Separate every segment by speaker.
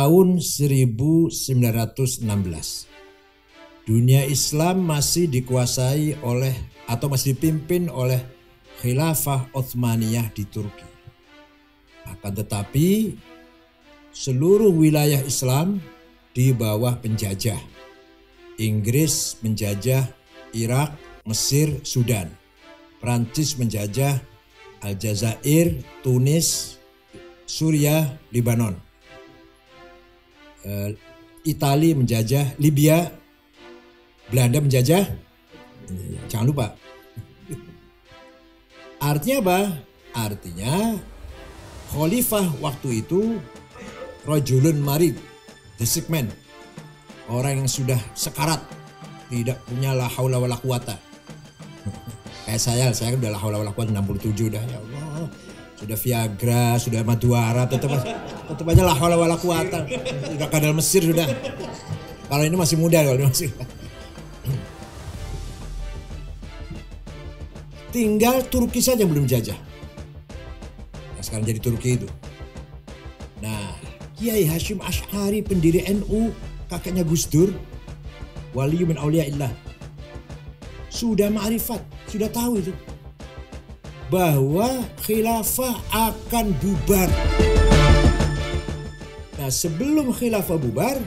Speaker 1: tahun 1916. Dunia Islam masih dikuasai oleh atau masih dipimpin oleh Khilafah Utsmaniyah di Turki. Akan tetapi seluruh wilayah Islam di bawah penjajah. Inggris menjajah Irak, Mesir, Sudan. Prancis menjajah Aljazair, Tunis, Suriah, Lebanon. Italia menjajah Libya, Belanda menjajah, jangan lupa. Artinya apa? Artinya khalifah waktu itu rajulun marid, the sick man, orang yang sudah sekarat, tidak punya la haula wala quwata. Kayak saya udah la haula wala quwata 67 dah, ya Allah. Sudah Viagra, sudah madu Arab, tetap aja la haula wala quwata. Sudah kadal Mesir sudah. Kalau ini masih muda, kalau ini masih. Tinggal Turki saja yang belum jajah. Nah, sekarang jadi Turki itu. Nah, Kiai Hashim Asy'ari pendiri NU, kakeknya Gus Dur, wali min auliyaillah. Sudah ma'rifat, sudah tahu itu. Bahwa khilafah akan bubar. Nah, sebelum khilafah bubar,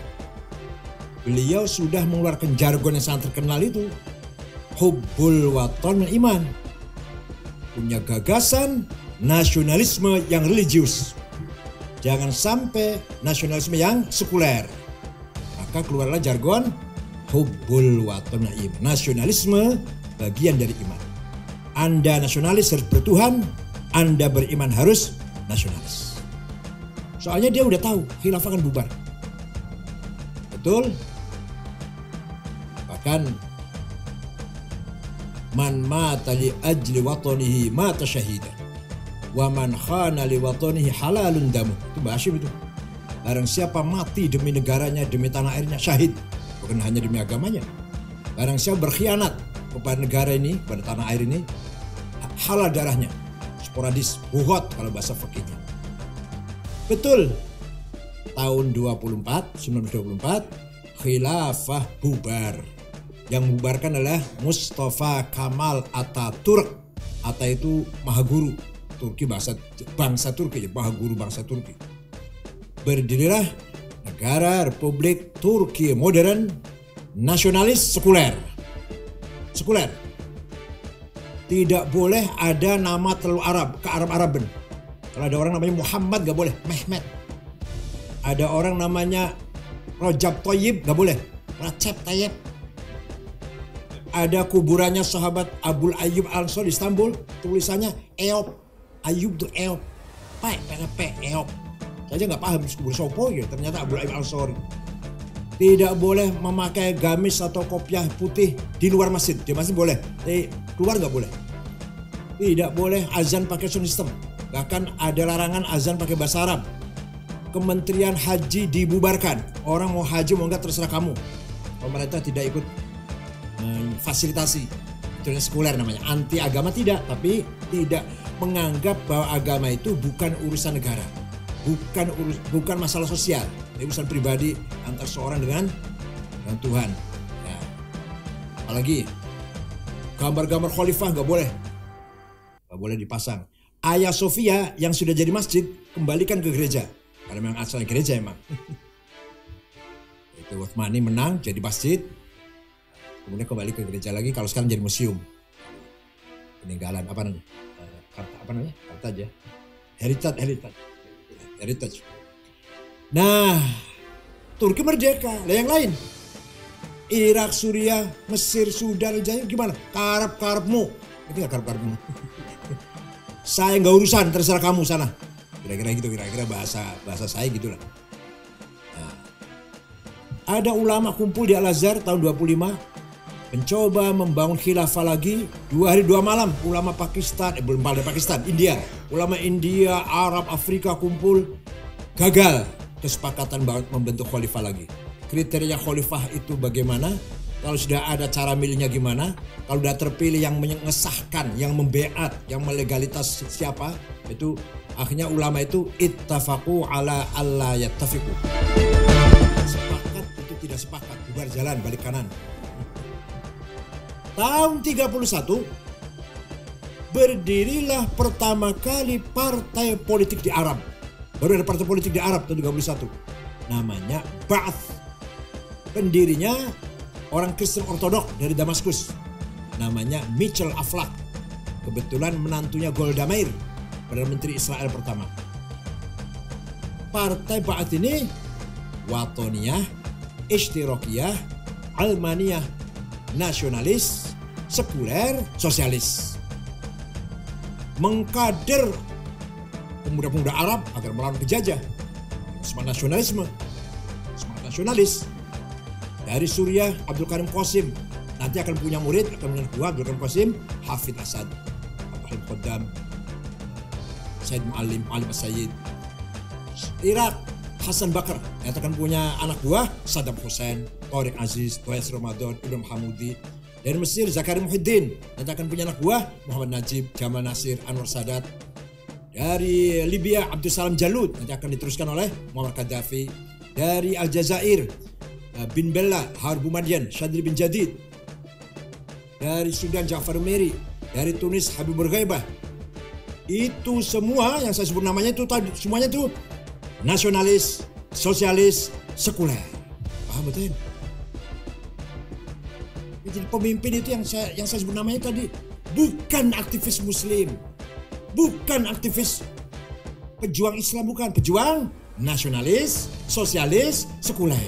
Speaker 1: beliau sudah mengeluarkan jargon yang sangat terkenal itu. Hubbul waton wal iman. Punya gagasan nasionalisme yang religius. Jangan sampai nasionalisme yang sekuler. Maka keluarlah jargon hubbul waton wal iman. Nasionalisme bagian dari iman. Anda nasionalis harus bertuhan, Anda beriman harus nasionalis. Soalnya dia udah tahu khilafah akan bubar. Betul? Bahkan man mata li ajli watanihi mata syahidan wa man khana li watanihi halalun damu. Itu Mbak Hashim itu. Barang siapa mati demi negaranya, demi tanah airnya, syahid. Bukan hanya demi agamanya. Barang siapa berkhianat kepada negara ini, pada tanah air ini, halal darahnya. Sporadis, buhot kalau bahasa fikihnya. Betul. Tahun 1924 khilafah bubar. Yang membubarkan adalah Mustafa Kemal Atatürk. Atta itu maha guru. Turki bangsa Turki, maha guru bangsa Turki. Berdirilah negara Republik Turki modern, nasionalis, sekuler. Sekuler. Tidak boleh ada nama terlalu Arab, ke Arab-Araban. Kalau ada orang namanya Muhammad gak boleh, Mehmet. Ada orang namanya Rajab Thayyib gak boleh, Recep Tayyip. Ada kuburannya sahabat Abul Ayyub Al-Ansari di Istanbul, tulisannya Eop. Ayyub itu Eop. Eop. Saya aja gak paham kubur sopo gitu, ternyata Abul Ayyub Al-Ansari. Tidak boleh memakai gamis atau kopiah putih di luar masjid. Di masjid boleh, tapi keluar gak boleh. Tidak boleh azan pakai sound system. Bahkan ada larangan azan pakai bahasa Arab. Kementerian Haji dibubarkan. Orang mau haji mau enggak terserah kamu. Pemerintah tidak ikut fasilitasi. Itu yang sekuler namanya. Anti agama tidak, tapi tidak menganggap bahwa agama itu bukan urusan negara. Bukan masalah sosial. Ini urusan pribadi antara seorang dengan Tuhan. Ya. Apalagi gambar-gambar khalifah nggak boleh dipasang. Hagia Sophia yang sudah jadi masjid kembalikan ke gereja. Karena memang asalnya gereja emang. Itu Utsmani menang jadi masjid. Kemudian kembali ke gereja lagi. Kalau sekarang jadi museum. Peninggalan apa namanya? Karta aja. Heritage. Nah, Turki merdeka. Lah yang lain, Irak, Suriah, Mesir, Sudan, Aljazair gimana? Karep-karepmu. Itu gak karep-karepmu. Saya nggak urusan, terserah kamu sana. Kira-kira gitu, bahasa saya gitulah. Nah, ada ulama kumpul di Al-Azhar tahun 25, mencoba membangun khilafah lagi. 2 hari 2 malam, ulama Pakistan, belum pada Pakistan, India, ulama India, Arab, Afrika kumpul, gagal kesepakatan membentuk khalifah lagi. Kriteria khalifah itu bagaimana? Kalau sudah ada cara milihnya gimana? Kalau sudah terpilih yang mengesahkan, yang membeat, yang melegalitas siapa? Itu Akhirnya ulama itu ittafaqu ala alla yattafiqu. Sepakat itu tidak sepakat, bubar jalan balik kanan. Tahun 31 berdirilah pertama kali partai politik di Arab. Baru ada partai politik di Arab tahun 31. Namanya Ba'ath. Pendirinya orang Kristen Ortodok dari Damaskus. Namanya Mitchell Aflaq. Kebetulan menantunya Golda Meir, Perdana Menteri Israel pertama. Partai Ba'ath ini Watoniyah, Ishtirakiyah, Almaniyah, nasionalis, sekuler, sosialis. Mengkader pemuda-pemuda Arab agar melawan penjajah. Semangat nasionalisme, semangat nasionalis. Dari Suriah, Abdul Karim Qasim. Nanti akan punya murid, akan punya dua, Abdul Karim Qasim, Hafidh Asad, Abdul Qaddam, Said Mu'allim, Alim As-Sayyid. Irak, Hasan Bakar. Nanti akan punya anak buah, Saddam Hussein, Tariq Aziz, Toyes Ramadan, Ibrahim Hamudi. Dari Mesir, Zakaria Muhyiddin. Nanti akan punya anak buah, Muhammad Najib, Jamal Nasir, Anwar Sadat. Dari Libya, Abdul Salam Jalud. Nanti akan diteruskan oleh Muammar Gaddafi. Dari Aljazair, Bin Bella, Harbu Madian, Shadri bin Jadid. Dari Sudan, Ja'far Meri. Dari Tunis, Habibur Ghaibah. Itu semua yang saya sebut namanya itu tadi, semuanya itu nasionalis, sosialis, sekuler. Paham betul? Jadi pemimpin itu yang saya sebut namanya tadi bukan aktivis Muslim, bukan aktivis pejuang Islam, bukan, pejuang nasionalis, sosialis, sekuler.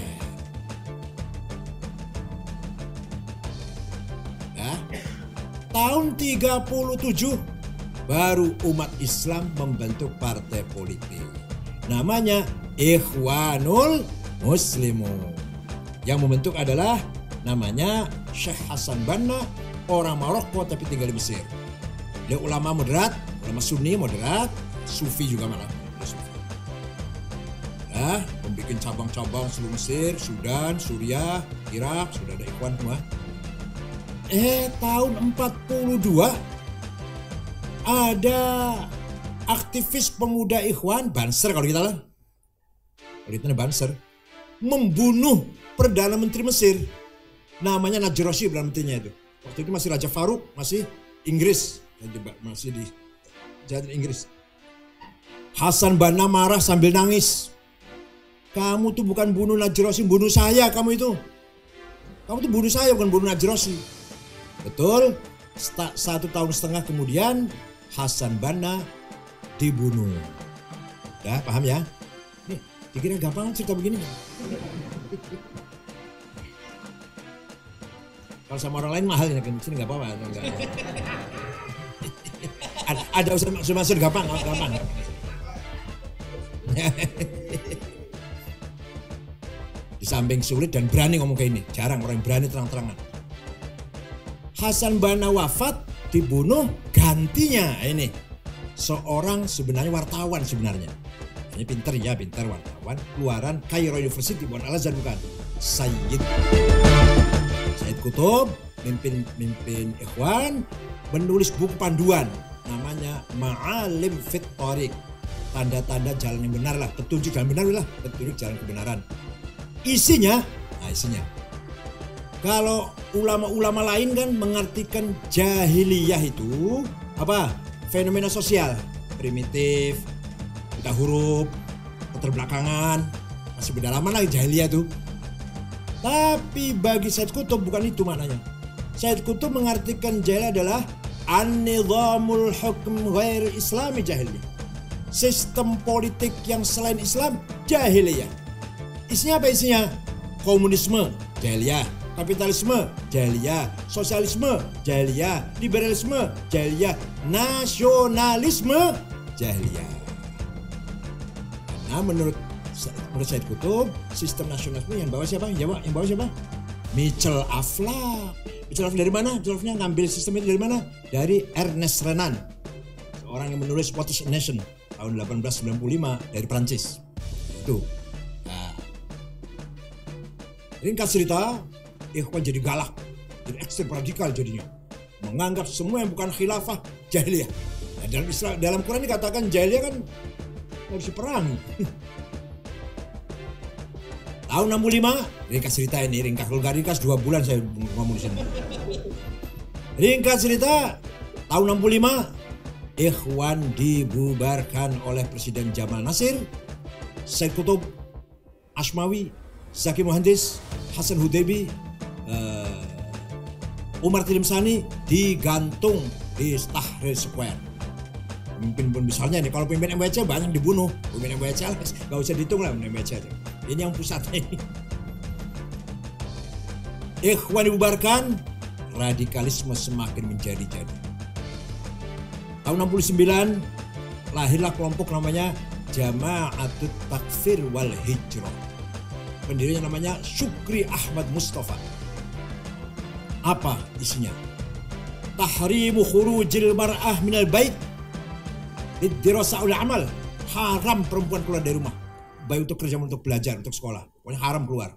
Speaker 1: Ya. Tahun 37 baru umat Islam membentuk partai politik. Namanya Ikhwanul Muslimun. Yang membentuk adalah namanya Syekh Hasan Banna, orang Maroko tapi tinggal di Mesir. Dia ulama moderat, ulama Sunni moderat, Sufi juga malah. Ya, membuat cabang-cabang seluruh Mesir, Sudan, Suriah, Irak, sudah ada Ikhwan semua. Tahun 42 ada aktivis pemuda Ikhwan, Banser kalau kita lah. Kalau kita Banser, membunuh Perdana Menteri Mesir. Namanya Najrossi Perdana Menterinya itu. Waktu itu masih Raja Farouk, masih Inggris. Masih di jajahan Inggris. Hasan Banna marah sambil nangis. Kamu tuh bukan bunuh Najrossi, bunuh saya kamu itu. Kamu tuh bunuh saya, bukan bunuh Najrossi. Betul, 1,5 tahun kemudian Hasan Banna dibunuh. Ya, paham ya? Nih, dikira gampang cerita begini. Kalau sama orang lain mahal ya, sini nggak apa-apa. Ada usaha masuk gampang. Di samping sulit dan berani ngomong kayak ini, jarang orang yang berani terang-terangan. Hasan Banna wafat, dibunuh, gantinya ini seorang sebenarnya wartawan sebenarnya. Ini pintar wartawan, keluaran Cairo University, bukan Al-Azhar bukan. Sayyid Qutb, mimpin Ikhwan, menulis buku panduan namanya Ma'alim Fit Thariq, tanda-tanda jalan yang benar lah, petunjuk jalan benar lah, petunjuk jalan kebenaran. Isinya, kalau ulama-ulama lain kan mengartikan jahiliyah itu apa? Fenomena sosial, primitif, buta huruf, keterbelakangan, masih berdalaman lagi jahiliyah itu. Tapi bagi Sayyid Qutb bukan itu maknanya. Sayyid Qutb mengartikan jahiliyah adalah an-nizamul hukm ghair islami jahiliyah. Sistem politik yang selain Islam jahiliyah. Isinya apa isinya? Komunisme, jahiliyah. Kapitalisme, jahiliyah. Sosialisme, jahiliyah. Liberalisme, jahiliyah. Nasionalisme, jahiliyah. Nah, menurut Sayyid Qutb, sistem nasionalisme yang bawa siapa? Yang bawa siapa? Mitchell Aflaq. Mitchell Aflaq dari mana? Mitchell Aflaq ngambil sistem itu dari mana? Dari Ernest Renan, seorang yang menulis What is a Nation tahun 1895 dari Prancis. Itu. Nah, ringkas cerita, Ikhwan jadi galak, jadi ekstrem radikal jadinya, menganggap semua yang bukan khilafah jahiliyah. Nah, dalam Quran dikatakan jahiliyah kan harus diperang. Tahun 65, ringkas cerita ini, ringkas 2 bulan saya ngomong di sini. Ringkas cerita, tahun 65, Ikhwan dibubarkan oleh Presiden Jamal Nasir, Said Qutb, Ashmawi, Zaki Muhandis, Hasan Hudaybi, Umar Tilimsani digantung di Tahrir Square. Pemimpin besarnya nih, kalau pemimpin MWC banyak dibunuh. Pemimpin MWC gak usah dihitung lah MWC. Ini yang pusatnya. Ikhwan dibubarkan, radikalisme semakin menjadi-jadi. Tahun 69 lahirlah kelompok namanya Jama'atut Takfir wal Hijrah. Pendirinya namanya Syukri Ahmad Mustafa. Apa isinya? Tahrimu khurujil mar'ah minal bait liddirasa'ul amal. Haram perempuan keluar dari rumah, baik untuk kerja, untuk belajar, untuk sekolah. Pokoknya haram keluar.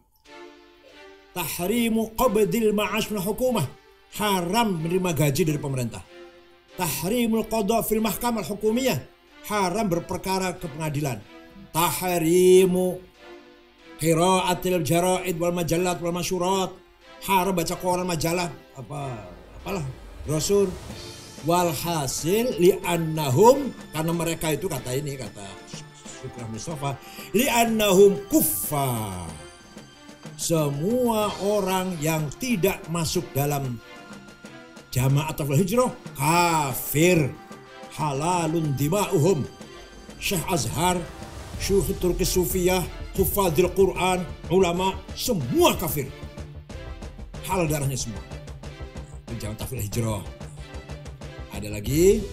Speaker 1: Tahrimu qabdil ma'ash min hukumah. Haram menerima gaji dari pemerintah. Tahrimul qada fil mahkamah hukumiyah. Haram berperkara ke pengadilan. Tahrimu qira'atil jara'id wal majallat wal masyurat. Haram baca koran, majalah, apalah, brosur. Walhasil li'annahum, karena mereka itu kata Syukrah Mustafa, li'annahum kuffar. Semua orang yang tidak masuk dalam Jama'atul Hijrah kafir. Halalun dima'uhum. Syekh Azhar, Syekh Turki Sufiyah, Hufadil Quran, ulama, semua kafir. Halal darahnya semua. Jama'atul Hijrah. Ada lagi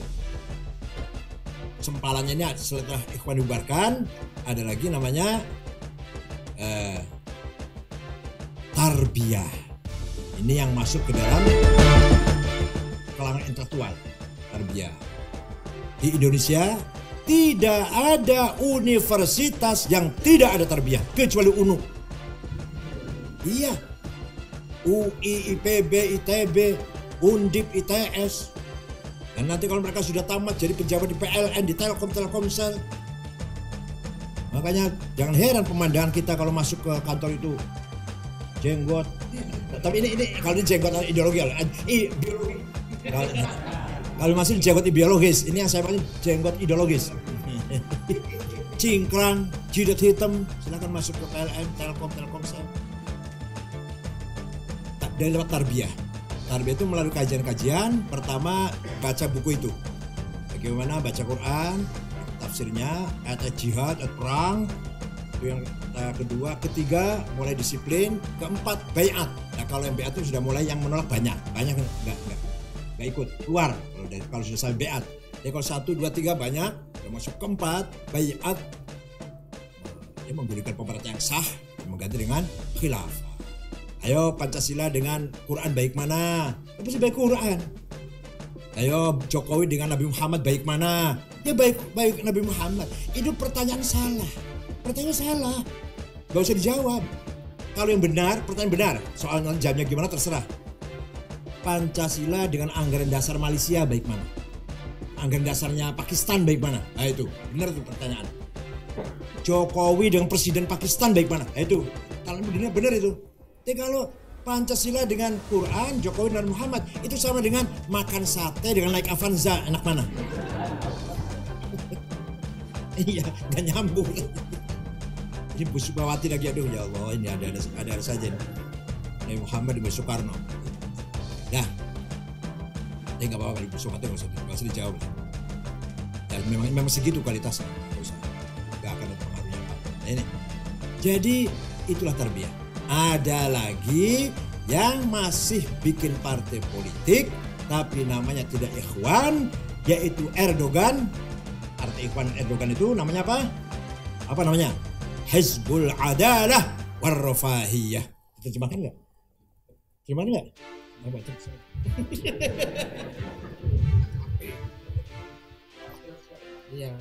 Speaker 1: sempalannya ini setelah Ikhwan dibubarkan, ada lagi namanya tarbiyah. Ini yang masuk ke dalam kalangan intelektual. Tarbiyah. Di Indonesia tidak ada universitas yang tidak ada tarbiyah kecuali UNU. Iya. UI, IPB, ITB, Undip, ITS. Dan nanti kalau mereka sudah tamat jadi pejabat di PLN, di Telkomsel. Makanya jangan heran pemandangan kita kalau masuk ke kantor itu jenggot. Tapi ini kalau ini jenggot ideologi. Kalau masih jenggot ideologis, ini yang saya panggil jenggot ideologis. Cingkrang, jidat hitam, silakan masuk ke PLN, Telkomsel. Dari lewat tarbiyah. Tarbiyah itu melalui kajian-kajian. Pertama baca buku itu, bagaimana baca Quran, tafsirnya, ayat jihad, ayat perang. Itu yang kedua. Ketiga mulai disiplin. Keempat baiat. Nah kalau yang baiat itu sudah mulai yang menolak banyak nggak ikut, keluar kalau sudah sampai baiat. Jadi kalau 1, 2, 3 banyak. Udah masuk keempat baiat. Dia menggunakan pemerintah yang sah, mengganti dengan khilafah. Ayo Pancasila dengan Quran baik mana? Apa sih baik Quran? Ayo Jokowi dengan Nabi Muhammad baik mana? Ya baik Nabi Muhammad. Itu pertanyaan salah. Pertanyaan salah. Gak usah dijawab. Kalau yang benar, pertanyaan benar. Soal jamnya gimana terserah. Pancasila dengan anggaran dasar Malaysia baik mana? Anggaran dasarnya Pakistan baik mana? Nah itu, benar itu pertanyaan. Jokowi dengan Presiden Pakistan baik mana? Nah itu, kalau benar itu. Tapi kalau Pancasila dengan Quran, Jokowi dan Muhammad itu sama dengan makan sate dengan naik Avanza, enak mana? Iya, gak nyambung. Ini Bu Sukmawati lagi, aduh ya Allah, ini ada saja nih. Nabi Muhammad dengan Soekarno. Nah, ya nggak apa-apa, Ibu Sukmawati nggak usah dijawab. Ya memang segitu kualitasnya, nggak akan ada pengaruhnya apa. Nah, ini. Jadi itulah tarbiyah. Ada lagi yang masih bikin partai politik tapi namanya tidak Ikhwan, yaitu Erdogan. Partai Ikhwan Erdogan itu namanya apa? Apa namanya? Hizbul Adalah Warrafahiyah. Terjemahkan nggak? Terjemahkan nggak? Iya.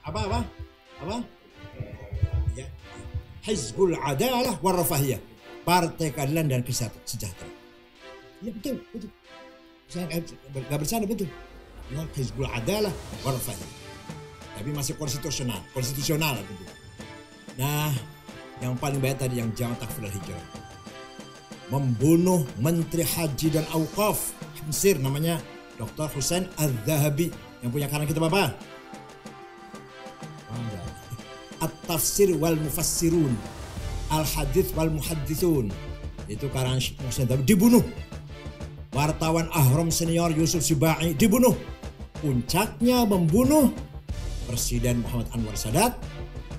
Speaker 1: Apa? Ya. Hizbul Adalah Warrafahiyah. Partai Keadilan dan Kesejahteraan. Ya betul. Saya nggak bercanda, betul. dengan Hizbul Adalah Warfah. Tapi masih konstitusional gitu. Nah, yang paling banyak tadi yang Jamaah Takfirul Hijrah membunuh Menteri Haji dan Auqaf Mesir, namanya Dr. Hussein Al-Zahabi, yang punya karangan kitab apa? At-Tafsir wal Mufassirun, Al-Hadits wal Muhadditsun. Itu karangan Hussein Al-Zahabi dibunuh. Wartawan Ahram senior Yusuf Sibai dibunuh. Puncaknya membunuh Presiden Muhammad Anwar Sadat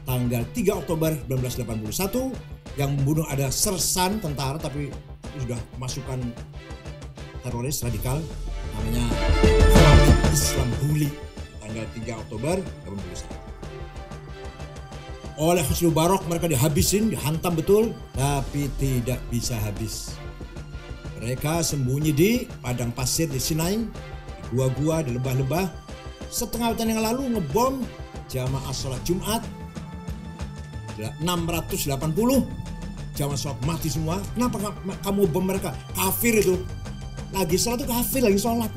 Speaker 1: tanggal 3 Oktober 1981. Yang membunuh ada sersan tentara tapi sudah masukan teroris radikal, namanya Islam Huli, tanggal 3 Oktober 1981. Oleh Husni Mubarak mereka dihabisin, dihantam betul, tapi tidak bisa habis. Mereka sembunyi di padang pasir di Sinai, di gua-gua, di lembah-lembah. Setengah tahun yang lalu ngebom jamaah sholat Jumat 680 jamaah sholat mati semua. Kenapa kamu bom mereka? Kafir itu. Lagi sholat itu kafir, lagi sholat.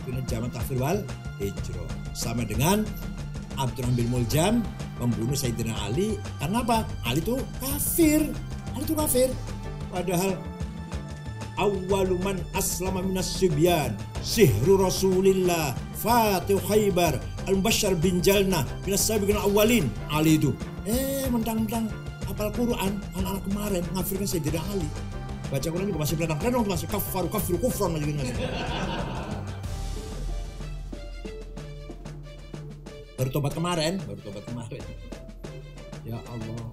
Speaker 1: Itu Jamaah Takfir wal Hijrah. Sama dengan Abdurrahman bin Muljam membunuh Sayyidina Ali. Karena apa? Ali itu kafir. Ali itu kafir. Padahal awwaluman aslama minas sibyan sihru Rasulillah Fatih Khaybar Al-Bashar bin Jalna minas sabiqin awwalin. Ali itu mentang-mentang hafal Quran, anak-anak kemarin ngafirkan Sayyidina Ali. Baca Quran juga masih pelan-pelan, masih kafiru kufron aja gitu. Baru tobat kemarin. Ya Allah.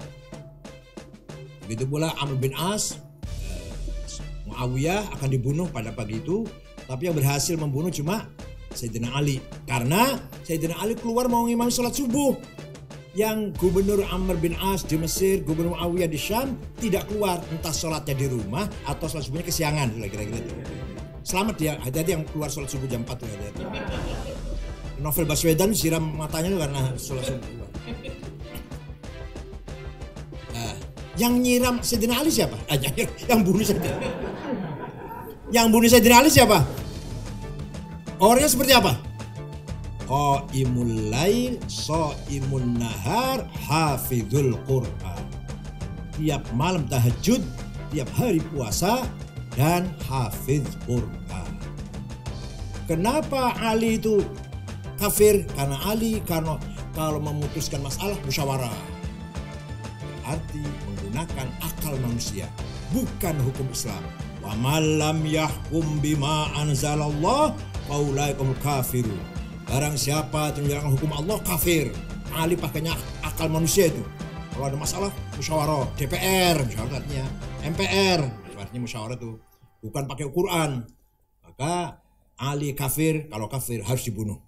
Speaker 1: Begitu pula Amr bin As, Muawiyah akan dibunuh pada pagi itu, tapi yang berhasil membunuh cuma Sayyidina Ali. Karena Sayyidina Ali keluar mau ngimami sholat subuh. Yang Gubernur Amr bin As di Mesir, Gubernur Muawiyah di Syam tidak keluar, entah sholatnya di rumah atau sholat subuhnya kesiangan, kira-kira itu. Selamat dia, hati-hati yang keluar sholat subuh jam 4 tuh, hati-hati. Novel Baswedan siram matanya tuh karena sholat subuh. Nah, yang nyiram Sayyidina Ali siapa? Yang bunuh Sayyidina Ali. Yang bunuh Sayyidina Ali siapa? Orangnya seperti apa? Qaimul lail, shaimun nahar, hafizul Qur'an. Tiap malam tahajud, tiap hari puasa, dan hafiz Qur'an. Kenapa Ali itu kafir? Karena Ali kalau memutuskan masalah musyawarah. Berarti menggunakan akal manusia, bukan hukum Islam. Wa man lam yahkum bima anzalallah faulaikumul kafirun. Barang siapa yang menjalankan hukum Allah kafir. Ali pakainya akal manusia itu. Kalau ada masalah musyawarah, DPR, musyawarah artinya MPR, artinya musyawarah itu bukan pakai Quran. Maka Ali kafir, kalau kafir harus dibunuh.